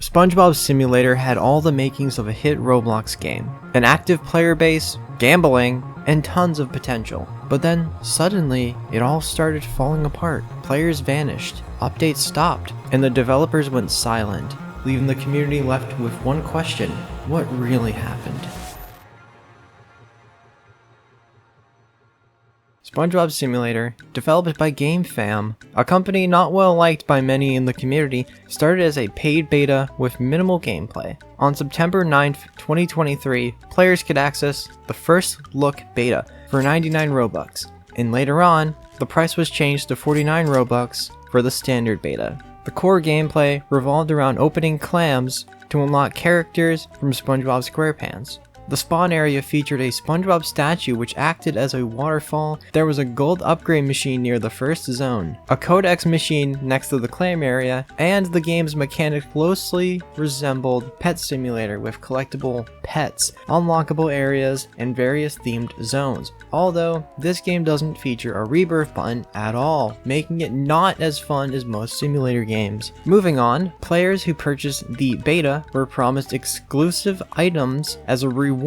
SpongeBob Simulator had all the makings of a hit Roblox game. An active player base, gambling, and tons of potential. But then, suddenly, it all started falling apart. Players vanished, updates stopped, and the developers went silent, leaving the community left with one question: what really happened? SpongeBob Simulator, developed by GameFam, a company not well liked by many in the community, started as a paid beta with minimal gameplay. On September 9th, 2023, players could access the first look beta for 99 Robux, and later on, the price was changed to 49 Robux for the standard beta. The core gameplay revolved around opening clams to unlock characters from SpongeBob SquarePants. The spawn area featured a SpongeBob statue which acted as a waterfall. There was a gold upgrade machine near the first zone, a codex machine next to the clam area, and the game's mechanic closely resembled Pet Simulator with collectible pets, unlockable areas, and various themed zones. Although, this game doesn't feature a rebirth button at all, making it not as fun as most simulator games. Moving on, players who purchased the beta were promised exclusive items as a reward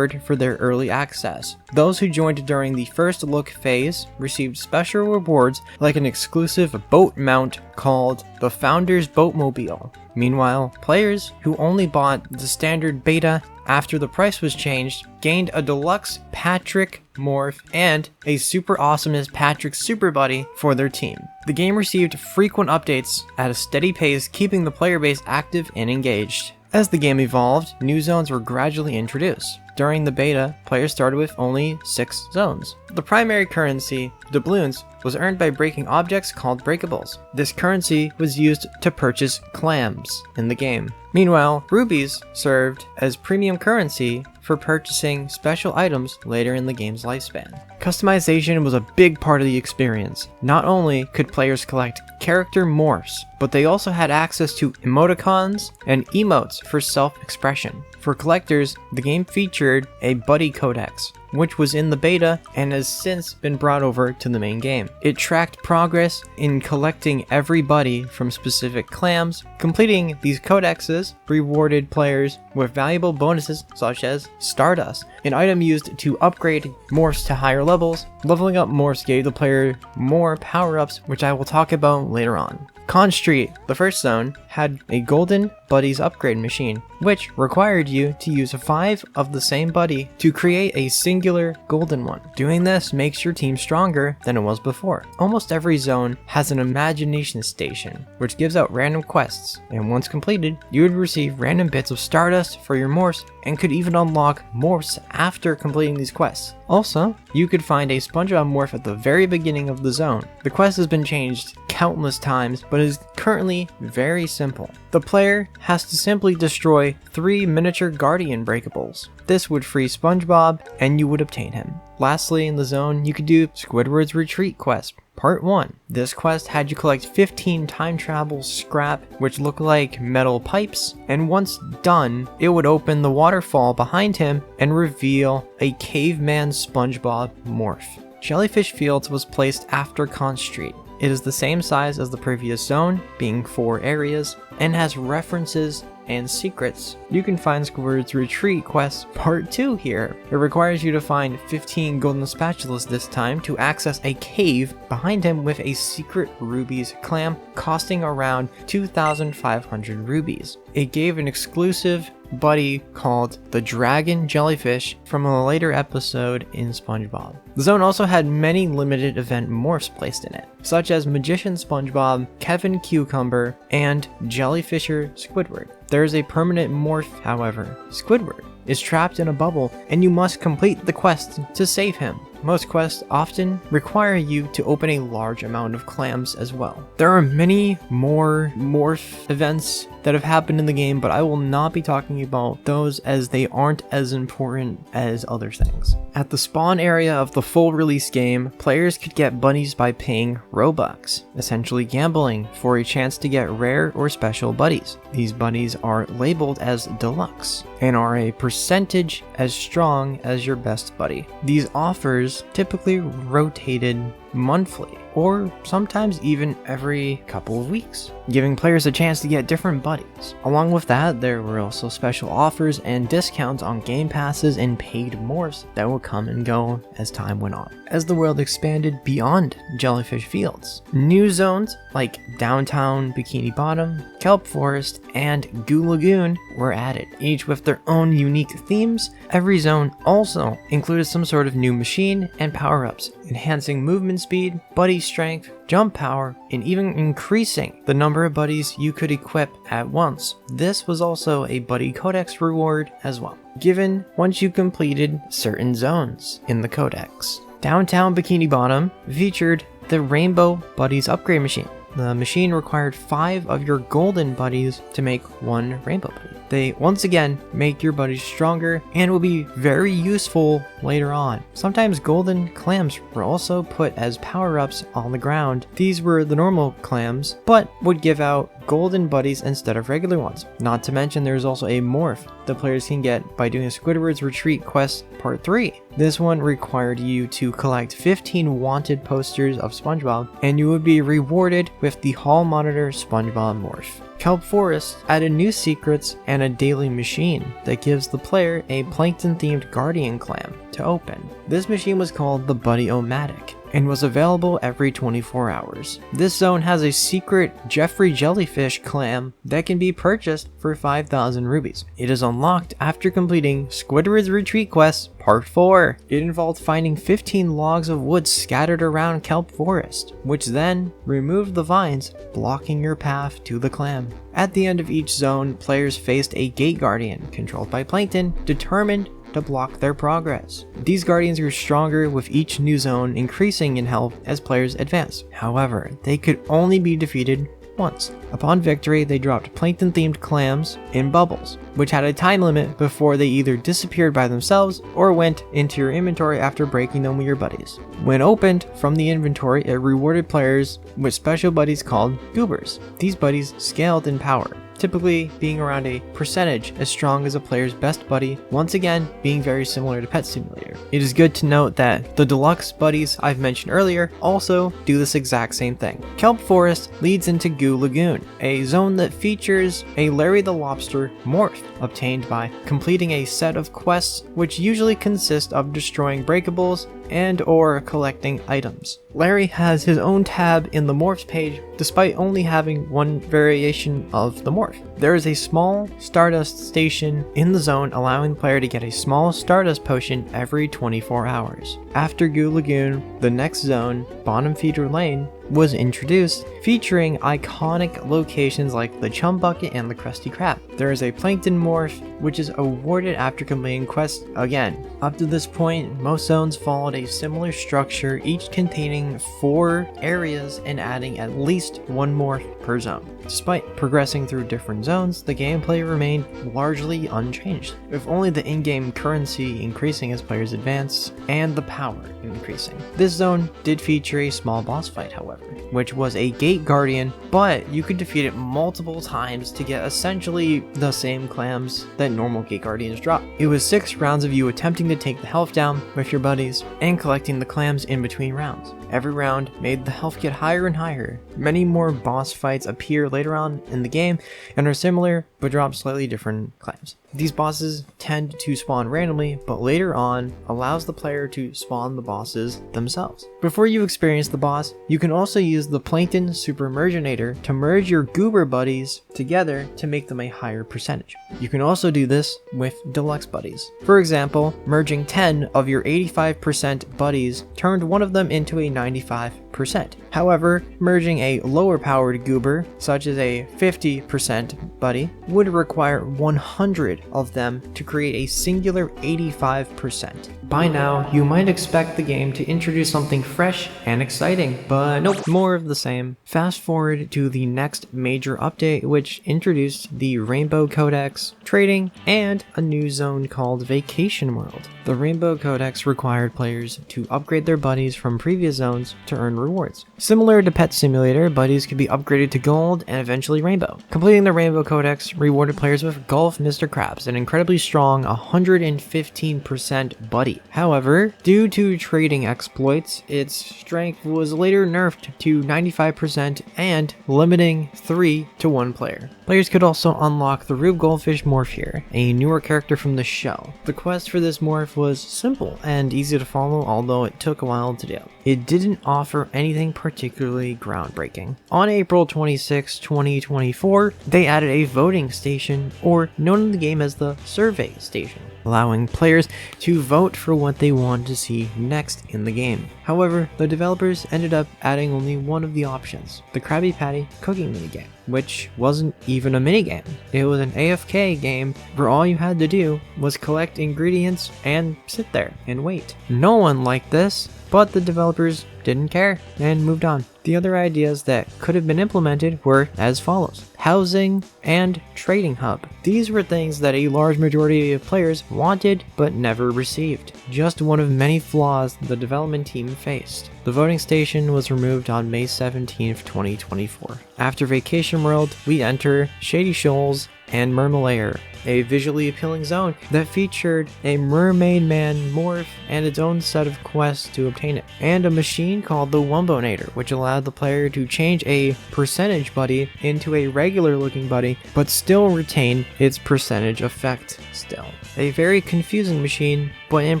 for their early access. Those who joined during the first look phase received special rewards like an exclusive boat mount called the Founder's Boatmobile. Meanwhile, players who only bought the standard beta after the price was changed gained a deluxe Patrick morph and a super awesomeness Patrick Super Buddy for their team. The game received frequent updates at a steady pace, keeping the player base active and engaged. As the game evolved, new zones were gradually introduced. During the beta, players started with only 6 zones. The primary currency, doubloons, was earned by breaking objects called breakables. This currency was used to purchase clams in the game. Meanwhile, rubies served as premium currency for purchasing special items later in the game's lifespan. Customization was a big part of the experience. Not only could players collect character morphs, but they also had access to emoticons and emotes for self-expression. For collectors, the game featured a buddy codex, which was in the beta and has since been brought over to the main game. It tracked progress in collecting every buddy from specific clams. Completing these codexes rewarded players with valuable bonuses such as Stardust, an item used to upgrade morphs to higher levels. Leveling up morphs gave the player more power-ups, which I will talk about later on. Con Street, the first zone, had a golden buddies upgrade machine, which required you to use 5 of the same buddy to create a singular golden one. Doing this makes your team stronger than it was before. Almost every zone has an imagination station, which gives out random quests, and once completed, you would receive random bits of Stardust for your morphs and could even unlock morphs after completing these quests. Also, you could find a SpongeBob morph at the very beginning of the zone. The quest has been changed countless times, but is currently very simple. The player has to simply destroy 3 miniature Guardian breakables. This would free SpongeBob, and you would obtain him. Lastly, in the zone, you could do Squidward's Retreat quest. Part 1. This quest had you collect 15 time travel scrap which look like metal pipes, and once done, it would open the waterfall behind him and reveal a caveman SpongeBob morph. Jellyfish Fields was placed after Con Street. It is the same size as the previous zone, being 4 areas, and has references and secrets. You can find Squidward's Retreat quest part 2 here. It requires you to find 15 golden spatulas this time to access a cave behind him with a secret rubies clam costing around 2,500 rubies. It gave an exclusive buddy called the Dragon Jellyfish from a later episode in SpongeBob. The zone also had many limited event morphs placed in it, such as Magician SpongeBob, Kevin Cucumber, and Jellyfisher Squidward. There is a permanent morph, however. Squidward is trapped in a bubble, and you must complete the quest to save him. Most quests often require you to open a large amount of clams as well. There are many more morph events that have happened in the game, but I will not be talking about those as they aren't as important as other things. At the spawn area of the full release game, players could get buddies by paying Robux, essentially gambling for a chance to get rare or special buddies. These buddies are labeled as deluxe and are a percentage as strong as your best buddy. These offers typically rotated monthly, or sometimes even every couple of weeks, giving players a chance to get different buddies. Along with that, there were also special offers and discounts on game passes and paid morphs that would come and go as time went on. As the world expanded beyond Jellyfish Fields, new zones like Downtown Bikini Bottom, Kelp Forest, and Goo Lagoon were added, each with their own unique themes. Every zone also included some sort of new machine and power-ups, enhancing movement speed, buddy strength, jump power, and even increasing the number of buddies you could equip at once. This was also a buddy codex reward as well, given once you completed certain zones in the codex. Downtown Bikini Bottom featured the Rainbow Buddies upgrade machine. The machine required 5 of your golden buddies to make 1 rainbow buddy. They once again make your buddies stronger and will be very useful later on. Sometimes golden clams were also put as power-ups on the ground. These were the normal clams, but would give out golden buddies instead of regular ones. Not to mention there's also a morph the players can get by doing Squidward's Retreat Quest Part 3. This one required you to collect 15 wanted posters of SpongeBob, and you would be rewarded with the Hall Monitor SpongeBob morph. Kelp Forest added new secrets and a daily machine that gives the player a plankton-themed guardian clam to open. This machine was called the Buddy-O-Matic and was available every 24 hours. This zone has a secret Jeffrey Jellyfish clam that can be purchased for 5,000 rubies. It is unlocked after completing Squidward's Retreat Quest Part 4. It involved finding 15 logs of wood scattered around Kelp Forest, which then removed the vines blocking your path to the clam. At the end of each zone, players faced a gate guardian controlled by Plankton, determined to block their progress. These guardians grew stronger with each new zone increasing in health as players advanced. However, they could only be defeated once. Upon victory, they dropped plankton-themed clams in bubbles, which had a time limit before they either disappeared by themselves or went into your inventory after breaking them with your buddies. When opened from the inventory, it rewarded players with special buddies called goobers. These buddies scaled in power, typically being around a percentage as strong as a player's best buddy, once again being very similar to Pet Simulator. It is good to note that the deluxe buddies I've mentioned earlier also do this exact same thing. Kelp Forest leads into Goo Lagoon, a zone that features a Larry the Lobster morph obtained by completing a set of quests which usually consist of destroying breakables and or collecting items. Larry has his own tab in the morphs page despite only having one variation of the morph. There is a small Stardust station in the zone allowing the player to get a small Stardust potion every 24 hours. After Goo Lagoon, the next zone, Bottom Feeder Lane, was introduced, featuring iconic locations like the Chum Bucket and the Krusty Krab. There is a Plankton morph, which is awarded after completing quests again. Up to this point, most zones followed a similar structure, each containing 4 areas and adding at least 1 morph per zone. Despite progressing through different zones, the gameplay remained largely unchanged, with only the in-game currency increasing as players advanced, and the power increasing. This zone did feature a small boss fight, however, which was a gate guardian, but you could defeat it multiple times to get essentially the same clams that normal gate guardians drop. It was 6 rounds of you attempting to take the health down with your buddies and collecting the clams in between rounds. Every round made the health get higher and higher. Many more boss fights appear later on in the game and are similar but drop slightly different clams. These bosses tend to spawn randomly, but later on allows the player to spawn the bosses themselves. Before you experience the boss, you can also use the Plankton Supermerginator to merge your goober buddies together to make them a higher percentage. You can also do this with deluxe buddies. For example, merging 10 of your 85% buddies turned one of them into a 95%. However, merging a lower powered goober, such as a 50% buddy, would require 100 of them to create a singular 85%. By now, you might expect the game to introduce something fresh and exciting, but nope, more of the same. Fast forward to the next major update, which introduced the Rainbow Codex, trading, and a new zone called Vacation World. The Rainbow Codex required players to upgrade their buddies from previous zones to earn rewards. Similar to Pet Simulator, buddies could be upgraded to gold and eventually rainbow. Completing the Rainbow Codex rewarded players with Golf Mr. Krabs, an incredibly strong 115% buddy. However, due to trading exploits, its strength was later nerfed to 95% and limiting 3 to 1 player. Players could also unlock the Rube Goldfish morph here, a newer character from the show. The quest for this morph was simple and easy to follow, although it took a while to do. It didn't offer anything particularly groundbreaking. On April 26, 2024, they added a voting station, or known in the game as the survey station, allowing players to vote for what they want to see next in the game. However, the developers ended up adding only one of the options, the Krabby Patty cooking minigame, which wasn't even a minigame. It was an AFK game where all you had to do was collect ingredients and sit there and wait. No one liked this, but the developers didn't care and moved on. The other ideas that could have been implemented were as follows: housing and trading hub. These were things that a large majority of players wanted but never received. Just one of many flaws the development team faced. The voting station was removed on May 17, 2024. After Vacation World, we enter Shady Shoals and Mermalair, a visually appealing zone that featured a Mermaid Man morph and its own set of quests to obtain it, and a machine called the Wumbonator, which allowed the player to change a percentage buddy into a regular looking buddy, but still retain its percentage effect still. A very confusing machine, but in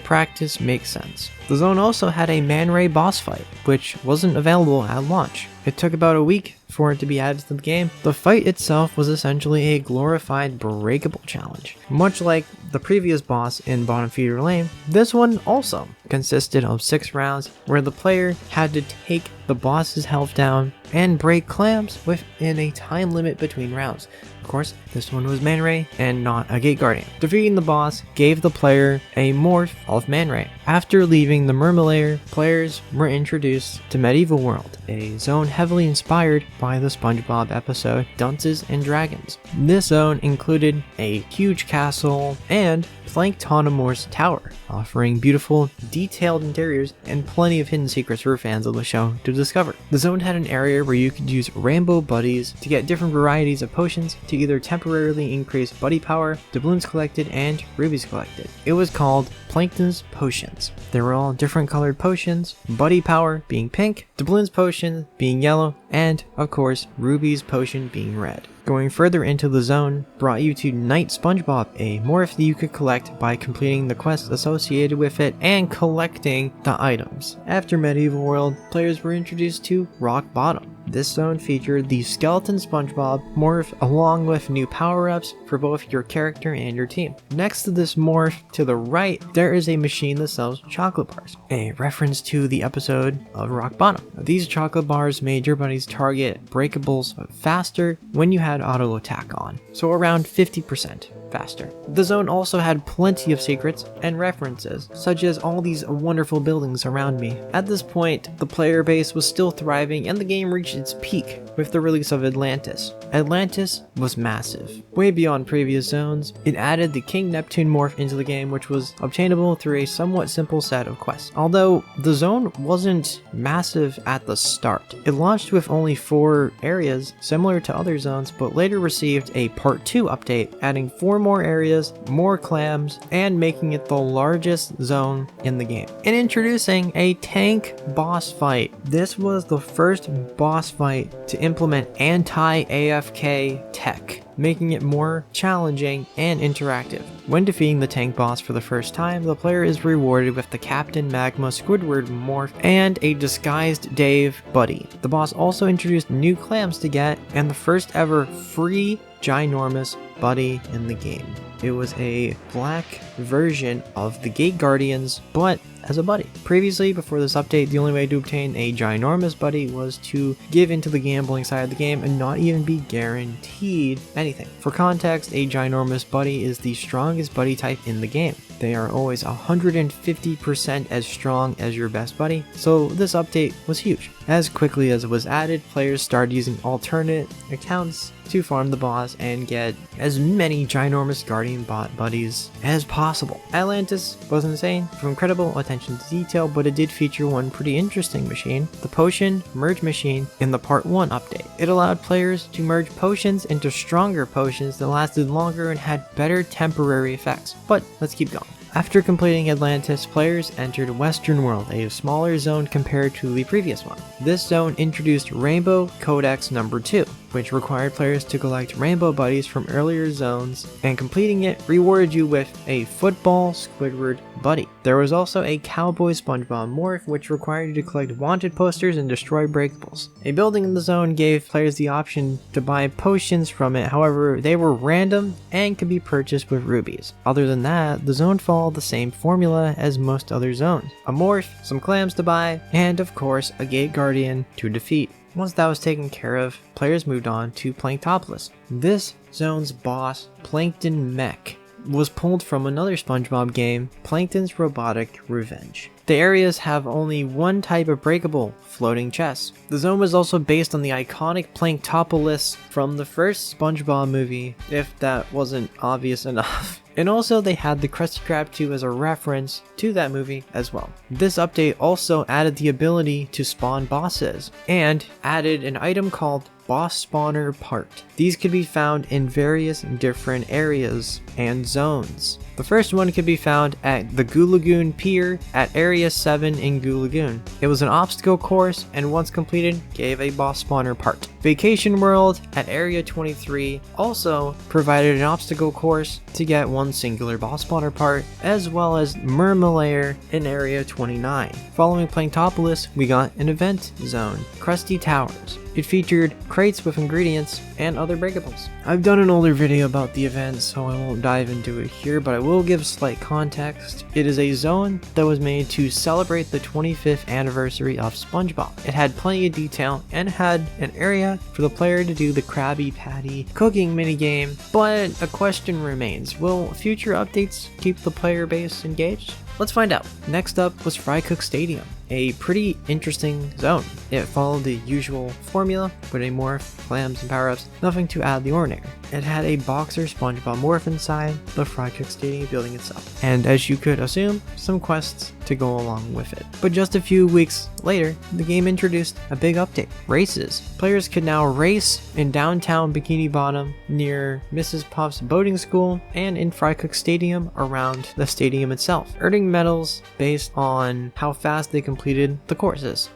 practice makes sense. The zone also had a Man Ray boss fight, which wasn't available at launch. It took about a week for it to be added to the game. The fight itself was essentially a glorified breakable challenge. Much like the previous boss in Bottom Feeder Lane, this one also consisted of 6 rounds where the player had to take the boss's health down and break clams within a time limit between rounds. Of course, this one was Man Ray and not a Gate Guardian. Defeating the boss gave the player a morph of Man Ray. After leaving the Mermalair, players were introduced to Medieval World, a zone heavily inspired by the SpongeBob episode Dunces and Dragons. This zone included a huge castle and Planktonomor's Tower, offering beautiful, detailed interiors and plenty of hidden secrets for fans of the show to discover. The zone had an area where you could use rainbow buddies to get different varieties of potions to either temporarily increase buddy power, doubloons collected, and rubies collected. It was called Plankton's Potions. They were all different colored potions, buddy power being pink, doubloons potion being yellow, and of course rubies potion being red. Going further into the zone brought you to Night SpongeBob, a morph that you could collect by completing the quests associated with it and collecting the items. After Medieval World, players were introduced to Rock Bottom. This zone featured the Skeleton SpongeBob morph along with new power-ups for both your character and your team. Next to this morph to the right, there is a machine that sells chocolate bars, a reference to the episode of Rock Bottom. These chocolate bars made your buddies target breakables faster when you had auto attack on, so around 50% faster. The zone also had plenty of secrets and references, such as all these wonderful buildings around me. At this point, the player base was still thriving and the game reached its peak with the release of Atlantis. Atlantis was massive. Way beyond previous zones, it added the King Neptune morph into the game, which was obtainable through a somewhat simple set of quests. Although the zone wasn't massive at the start, it launched with only 4 areas similar to other zones, but later received a Part 2 update, adding 4 more areas, more clams, and making it the largest zone in the game. And introducing a tank boss fight. This was the first boss fight to implement anti-AFK tech, making it more challenging and interactive. When defeating the tank boss for the first time, the player is rewarded with the Captain Magma Squidward morph and a disguised Dave buddy. The boss also introduced new clams to get and the first ever free ginormous buddy in the game. It was a black version of the Gate Guardians, but as a buddy. Previously, before this update, the only way to obtain a ginormous buddy was to give into the gambling side of the game and not even be guaranteed anything. For context, a ginormous buddy is the strongest buddy type in the game. They are always 150% as strong as your best buddy, so this update was huge. As quickly as it was added, players started using alternate accounts to farm the boss and get as many ginormous guardian bot buddies as possible. Atlantis was insane, from incredible attack attention to detail, but it did feature one pretty interesting machine, the potion merge machine in the part 1 update. It allowed players to merge potions into stronger potions that lasted longer and had better temporary effects. But let's keep going. After completing Atlantis, players entered Western World, a smaller zone compared to the previous one. This zone introduced Rainbow Codex number 2, which required players to collect rainbow buddies from earlier zones, and completing it rewarded you with a football Squidward buddy. There was also a Cowboy SpongeBob morph, which required you to collect wanted posters and destroy breakables. A building in the zone gave players the option to buy potions from it, however they were random and could be purchased with rubies. Other than that, the zone followed the same formula as most other zones. A morph, some clams to buy, and of course a gate guardian to defeat. Once that was taken care of, players moved on to Planktopolis. This zone's boss, Plankton Mech, was pulled from another SpongeBob game, Plankton's Robotic Revenge. The areas have only one type of breakable, floating chests. The zone was also based on the iconic Planktopolis from the first SpongeBob movie, if that wasn't obvious enough. And also they had the Krusty Krab 2 as a reference to that movie as well. This update also added the ability to spawn bosses, and added an item called Boss Spawner Part. These could be found in various different areas and zones. The first one could be found at the Goo Lagoon Pier at Area 7 in Goo Lagoon. It was an obstacle course, and once completed, gave a boss spawner part. Vacation World at Area 23 also provided an obstacle course to get one singular boss spawner part, as well as Mermalair in Area 29. Following Planktopolis, we got an event zone, Krusty Towers. It featured crates with ingredients and other breakables. I've done an older video about the event, so I won't dive into it here, but I will give slight context. It is a zone that was made to celebrate the 25th anniversary of SpongeBob. It had plenty of detail and had an area for the player to do the Krabby Patty cooking minigame, but a question remains: will future updates keep the player base engaged? Let's find out. Next up was Fry Cook Stadium, a pretty interesting zone. It followed the usual formula with a morph, clams, and power-ups, nothing too out of the ordinary. It had a boxer SpongeBob morph inside the Fry Cook Stadium building itself, and as you could assume, some quests to go along with it. But just a few weeks later, the game introduced a big update: races. Players could now race in downtown Bikini Bottom, near Mrs. Puff's boating school, and in Fry Cook Stadium around the stadium itself, earning medals based on how fast they completed the courses.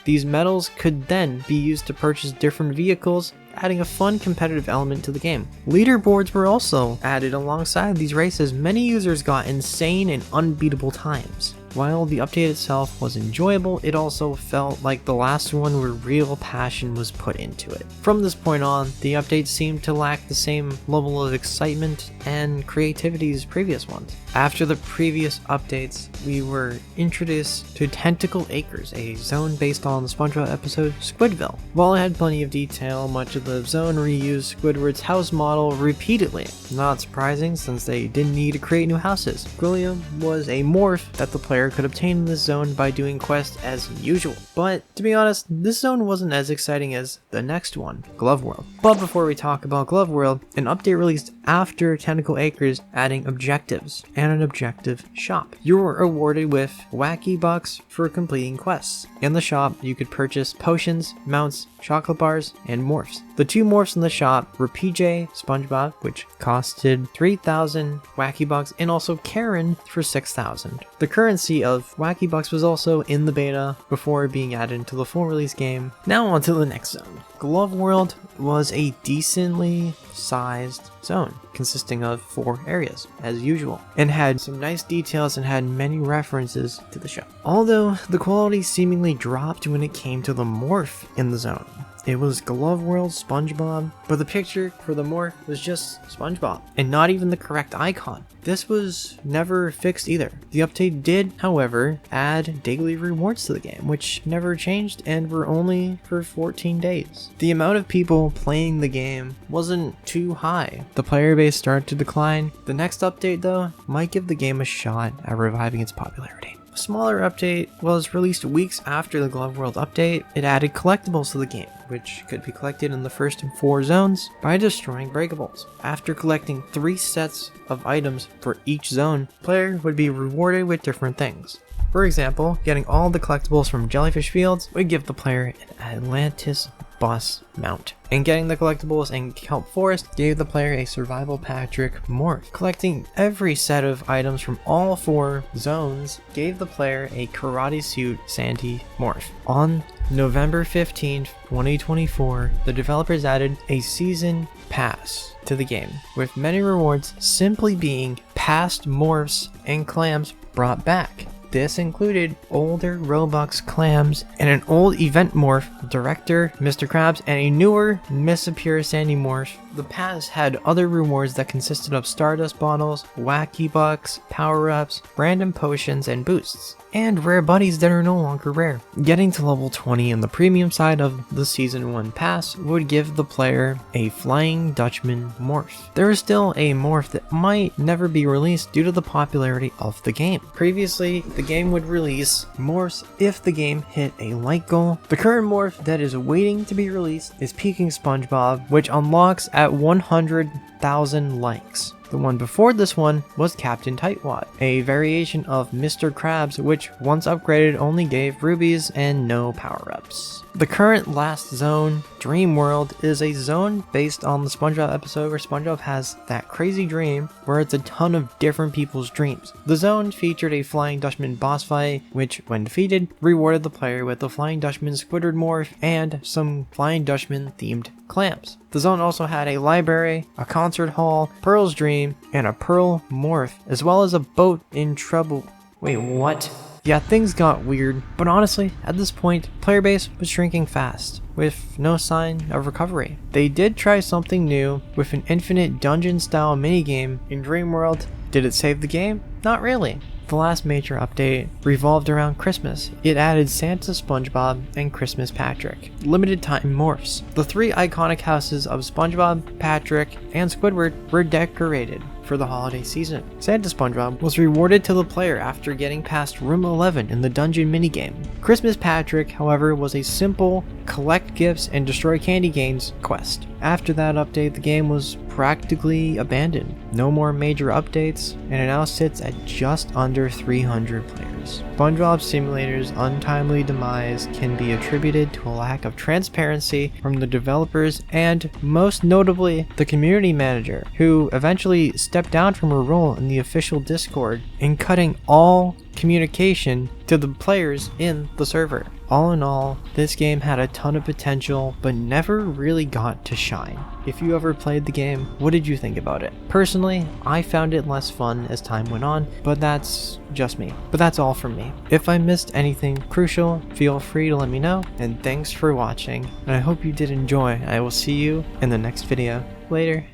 These medals could then be used to purchase different vehicles, adding a fun competitive element to the game. Leaderboards were also added alongside these races. Many users got insane and unbeatable times. While the update itself was enjoyable, it also felt like the last one where real passion was put into it. From this point on, the update seemed to lack the same level of excitement and creativity as previous ones. After the previous updates, we were introduced to Tentacle Acres, a zone based on the SpongeBob episode Squidville. While it had plenty of detail, much of the zone reused Squidward's house model repeatedly. Not surprising, since they didn't need to create new houses. Grillium was a morph that the player could obtain in this zone by doing quests as usual. But to be honest, this zone wasn't as exciting as the next one, Glove World. But before we talk about Glove World, an update released after Tentacle Acres, adding objectives and an objective shop. You were awarded with wacky bucks for completing quests. In the shop, you could purchase potions, mounts, chocolate bars, and morphs. The two morphs in the shop were PJ SpongeBob, which costed 3,000 wacky bucks, and also Karen for 6,000. The currency of wacky bucks was also in the beta before being added into the full release game. Now on to the next zone. Glove World was a decently sized zone consisting of 4 areas as usual, and had some nice details and had many references to the show. Although the quality seemingly dropped when it came to the morph in the zone. It was Glove World SpongeBob, but the picture for the morph was just SpongeBob, and not even the correct icon. This was never fixed either. The update did, however, add daily rewards to the game, which never changed and were only for 14 days. The amount of people playing the game wasn't too high. The player base started to decline. The next update, though, might give the game a shot at reviving its popularity. smaller update was released weeks after the Glove World update. It added collectibles to the game, which could be collected in the first 4 zones by destroying breakables. After collecting 3 sets of items for each zone, player would be rewarded with different things. For example, getting all the collectibles from Jellyfish Fields would give the player an Atlantis boss mount, and getting the collectibles in Kelp Forest gave the player a Survival Patrick morph. Collecting every set of items from all 4 zones gave the player a Karate Suit Sandy morph. On November 15th, 2024, the developers added a season pass to the game, with many rewards simply being past morphs and clams brought back. This included older Roblox clams and an old event morph, Director Mr. Krabs, and a newer Miss Appear Sandy morph. The pass had other rewards that consisted of Stardust bottles, wacky bucks, power-ups, random potions, and boosts, and rare buddies that are no longer rare. Getting to level 20 in the premium side of the Season 1 pass would give the player a Flying Dutchman morph. There is still a morph that might never be released due to the popularity of the game. Previously, the game would release morphs if the game hit a like goal. The current morph that is waiting to be released is Peeking SpongeBob, which unlocks at 100,000 likes. The one before this one was Captain Tightwad, a variation of Mr. Krabs, which once upgraded only gave rubies and no power-ups. The current last zone, Dream World, is a zone based on the SpongeBob episode where SpongeBob has that crazy dream where it's a ton of different people's dreams. The zone featured a Flying Dutchman boss fight, which, when defeated, rewarded the player with the Flying Dutchman Squidward morph and some Flying Dutchman themed clams. The zone also had a library, a concert hall, Pearl's Dream, and a Pearl morph, as well as a boat in trouble. Wait, what? Yeah, things got weird, but honestly, at this point, player base was shrinking fast, with no sign of recovery. They did try something new with an infinite dungeon-style minigame in Dream World. Did it save the game? Not really. The last major update revolved around Christmas. It added Santa SpongeBob and Christmas Patrick, limited time morphs. The 3 iconic houses of SpongeBob, Patrick, and Squidward were decorated for the holiday season. Santa SpongeBob was rewarded to the player after getting past room 11 in the dungeon minigame. Christmas Patrick, however, was a simple collect gifts and destroy candy canes quest. After that update, the game was practically abandoned. No more major updates, and it now sits at just under 300 players. SpongeBob Simulator's untimely demise can be attributed to a lack of transparency from the developers and, most notably, the community manager, who eventually stepped down from her role in the official Discord and cutting all communication to the players in the server. All in all, this game had a ton of potential, but never really got to shine. If you ever played the game, what did you think about it? Personally, I found it less fun as time went on, but that's just me. But that's all from me. If I missed anything crucial, feel free to let me know, and thanks for watching, and I hope you did enjoy. I will see you in the next video. Later.